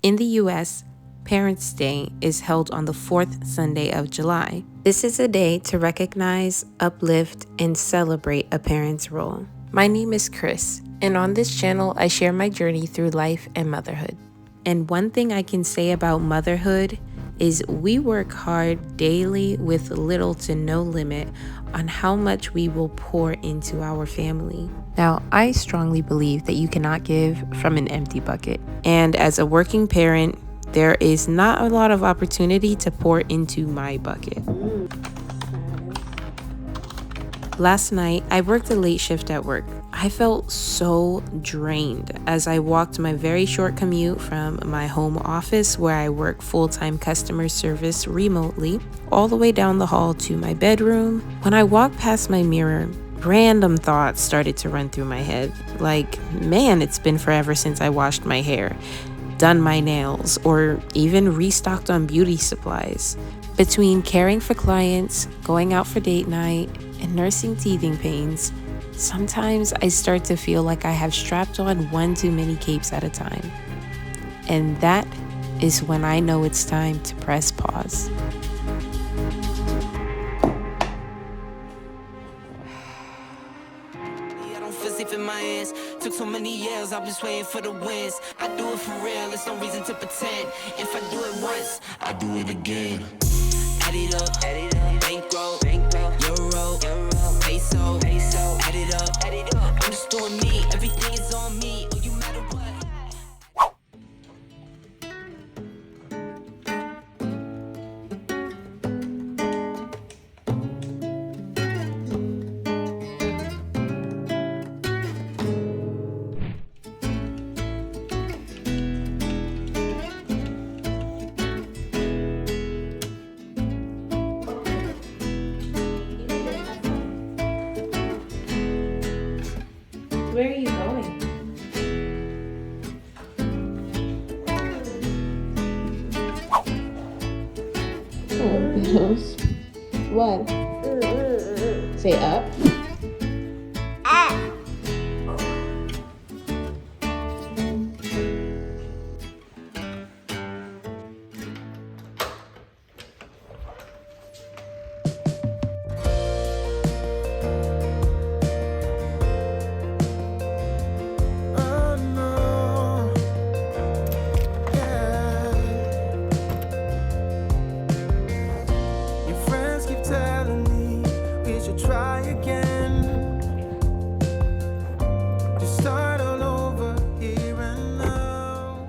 In the US, Parents' Day is held on the fourth Sunday of July. This is a day to recognize, uplift, and celebrate a parent's role. My name is Chris, and on this channel, I share my journey through life and motherhood. And one thing I can say about motherhood is we work hard daily with little to no limit on how much we will pour into our family. Now, I strongly believe that you cannot give from an empty bucket. And as a working parent, there is not a lot of opportunity to pour into my bucket. Last night, I worked a late shift at work. I felt so drained as I walked my very short commute from my home office, where I work full-time customer service remotely, all the way down the hall to my bedroom. When I walked past my mirror, random thoughts started to run through my head. Like, man, it's been forever since I washed my hair, done my nails, or even restocked on beauty supplies. Between caring for clients, going out for date night, and nursing teething pains, sometimes I start to feel like I have strapped on one too many capes at a time. And that is when I know it's time to press pause. In my hands, took so many years, I'm just waiting for the wins. I do it for real, there's no reason to pretend. If I do it once, I do it again. Add it up, bankroll, euro, peso, add it up, I'm just doing me, everything is on me, oh, you matter what. Where are you going? Oh, Bills. What? Say up. Try again. Just start all over here and now.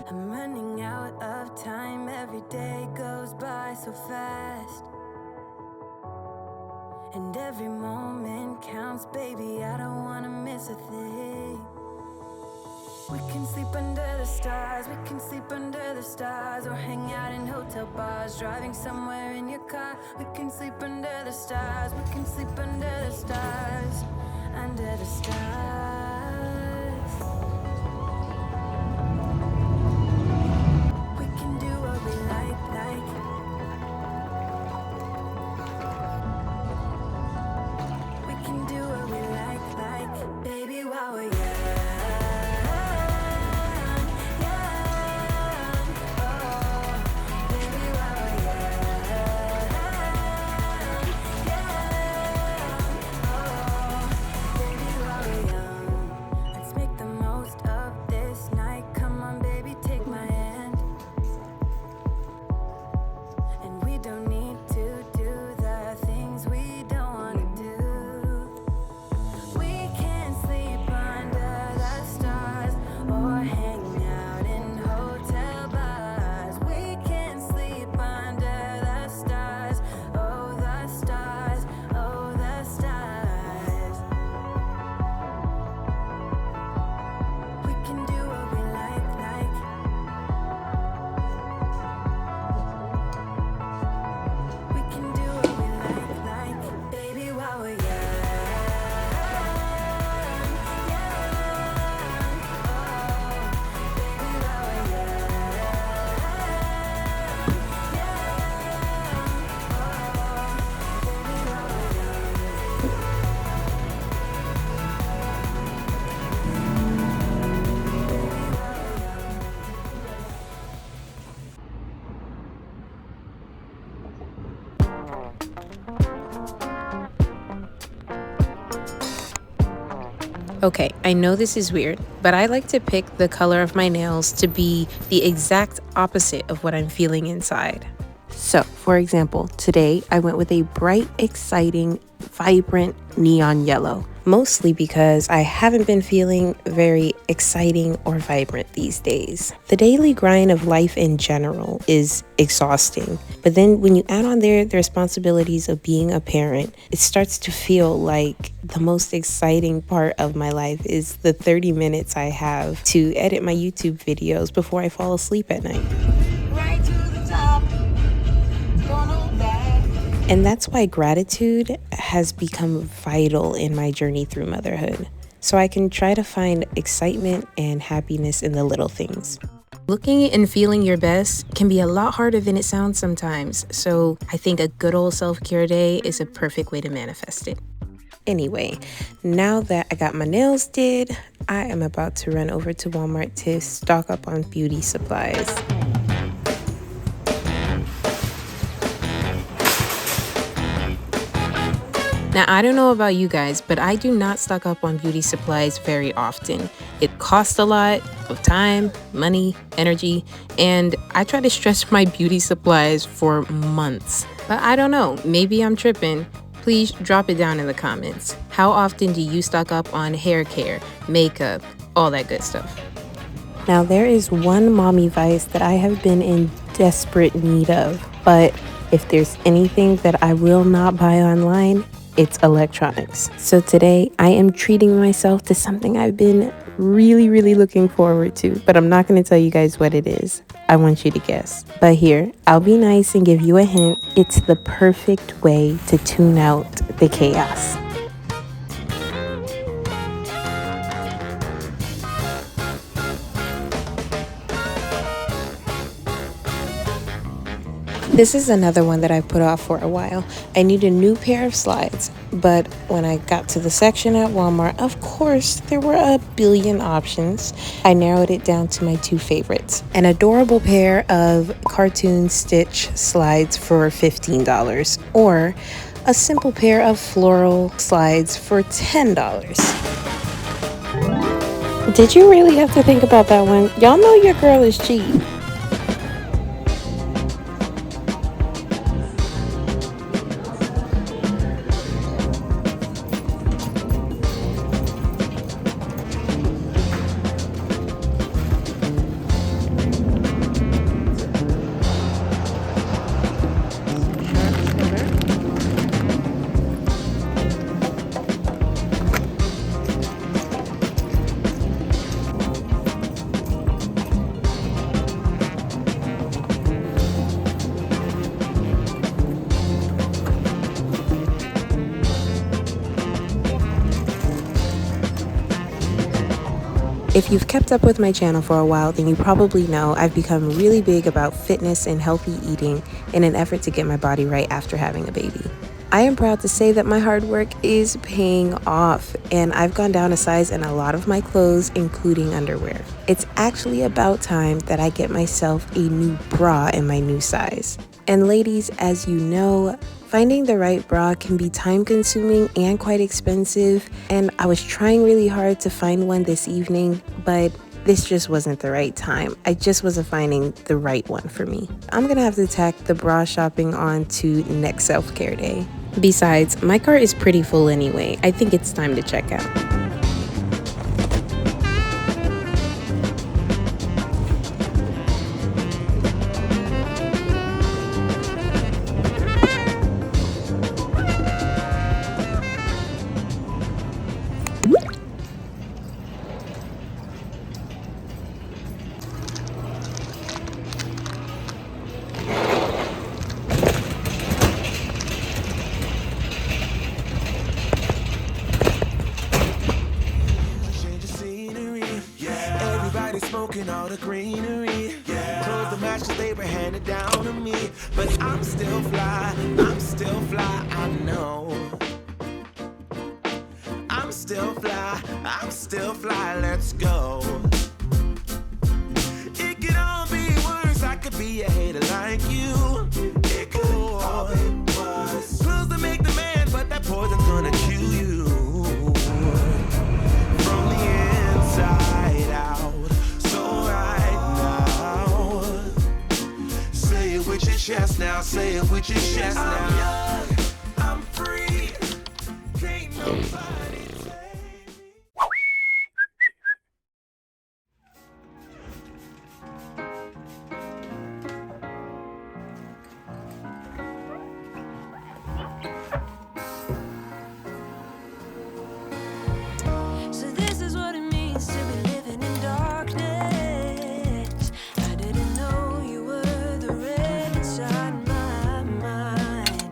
I'm running out of time, every day goes by so fast. And every moment counts, baby, I don't wanna miss a thing. We can sleep under the stars, we can sleep under the stars, or hang out in hotel bars, driving somewhere in your car. We can sleep under the stars, we can sleep under the stars, under the stars. We can do what we like. We can do what we like, baby, while we're young. While Okay, I know this is weird, but I like to pick the color of my nails to be the exact opposite of what I'm feeling inside. So, for example, today I went with a bright, exciting, vibrant neon yellow, mostly because I haven't been feeling very exciting or vibrant these days. The daily grind of life in general is exhausting, but then when you add on there the responsibilities of being a parent, it starts to feel like the most exciting part of my life is the 30 minutes I have to edit my YouTube videos before I fall asleep at night. Right to the top. Don't hold back. And that's why gratitude has become vital in my journey through motherhood. So I can try to find excitement and happiness in the little things. Looking and feeling your best can be a lot harder than it sounds sometimes. So I think a good old self-care day is a perfect way to manifest it. Anyway, now that I got my nails did, I am about to run over to Walmart to stock up on beauty supplies. Now, I don't know about you guys, but I do not stock up on beauty supplies very often. It costs a lot of time, money, energy, and I try to stretch my beauty supplies for months. But I don't know, maybe I'm tripping. Please drop it down in the comments. How often do you stock up on hair care, makeup, all that good stuff? Now, there is one mommy vice that I have been in desperate need of, but if there's anything that I will not buy online, it's electronics. So today I am treating myself to something I've been really looking forward to, but I'm not going to tell you guys what it is. I want you to guess. But here, I'll be nice and give you a hint. It's the perfect way to tune out the chaos. This is another one that I put off for a while. I need a new pair of slides, but when I got to the section at Walmart, of course, there were a billion options. I narrowed it down to my two favorites. An adorable pair of cartoon stitch slides for $15, or a simple pair of floral slides for $10. Did you really have to think about that one? Y'all know your girl is cheap. If you've kept up with my channel for a while, then you probably know I've become really big about fitness and healthy eating in an effort to get my body right after having a baby. I am proud to say that my hard work is paying off, and I've gone down a size in a lot of my clothes, including underwear. It's actually about time that I get myself a new bra in my new size. And ladies, as you know, finding the right bra can be time-consuming and quite expensive, and I was trying really hard to find one this evening, but this just wasn't the right time. I just wasn't finding the right one for me. I'm gonna have to tack the bra shopping on to next self-care day. Besides, my cart is pretty full anyway. I think it's time to check out. Smoking all the greenery. Clothes the matches they were handed down to me. But I'm still fly, I know. I'm still fly, let's go. It could all be worse, I could be a hater like you. It could all be worse. Clothes that make the man, but that poison's gonna kill you. now, say it with your chest now. I'm young, I'm free, can't nobody save me. So this is what it means to be living in darkness. I didn't know you were the red inside my mind.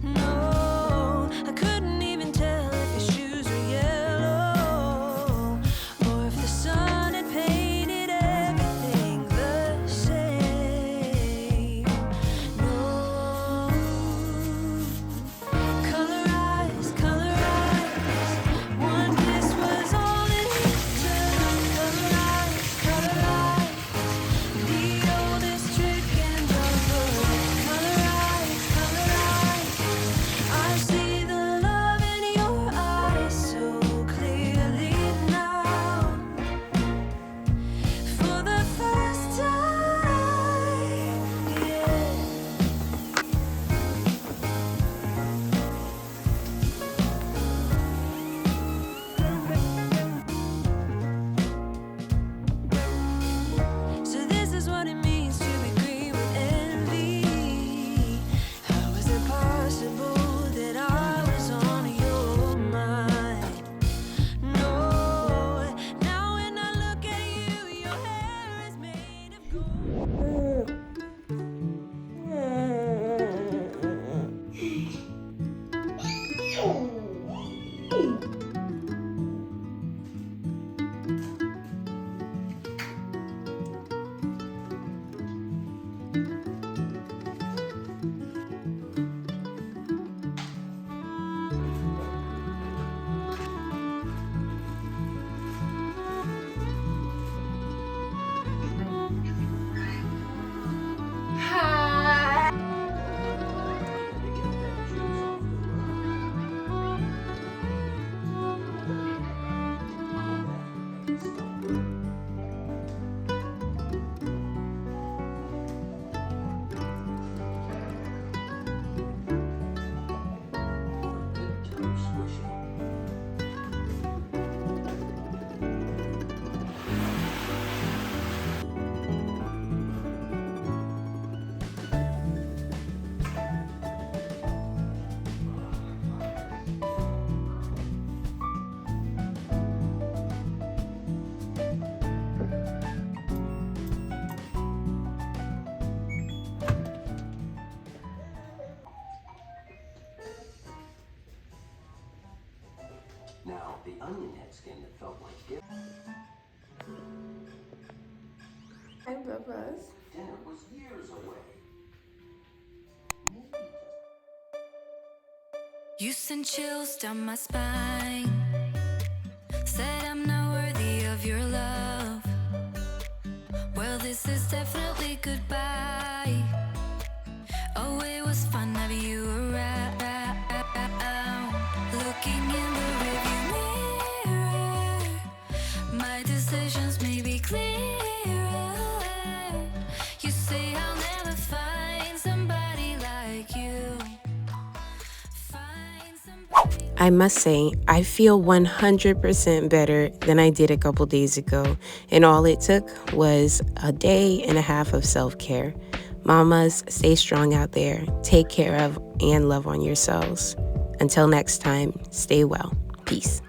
No, I couldn't even tell if your shoes were yellow or if the sun had painted everything the same. No, colorize, colorize. One kiss was all it took. Colorize, colorize. The oldest trick in the book. Colorize, colorize. I see the love in your eyes so clearly now. For the first time, yeah. So this is what it means to be green with envy. How is it possible that I was on your mind? No, now when I look at you, your hair is made of gold. Now, the onion had skin that felt like gift. Hi, Bubba's. Dinner was years away. Maybe You sent chills down my spine. Said I'm not worthy of your love. Well, this is definitely goodbye. Oh, it was fun having you around. Looking in the rearview mirror, my decisions may be clearer. You say I'll never find somebody like you. I must say, I feel 100% better than I did a couple days ago, and all it took was a day and a half of self-care. Mamas, stay strong out there. Take care of and love on yourselves. Until next time, stay well. Peace.